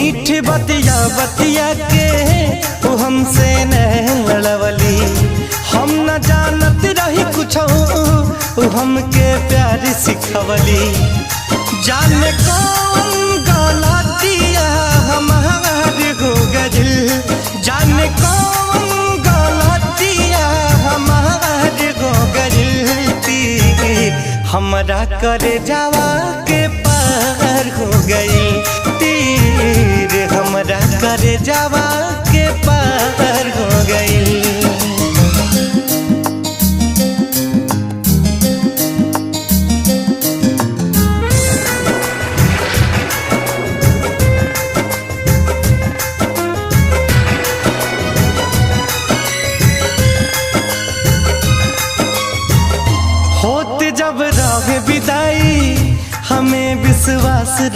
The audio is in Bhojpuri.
मीठ बतिया बतिया के वो हमसे नहीं लड़वली। हम न जानत रही कुछ वो हमके प्यार सिखवली। जाने कौन गलतिया हमारे हो गइल, जाने कौन गलतिया हमारे हो गइल। तीर हमरा करे जावा के पार हो गई, तीर हमरा करे जावा के पार हो गई। होत जब रहे विदाई हमें विश्वास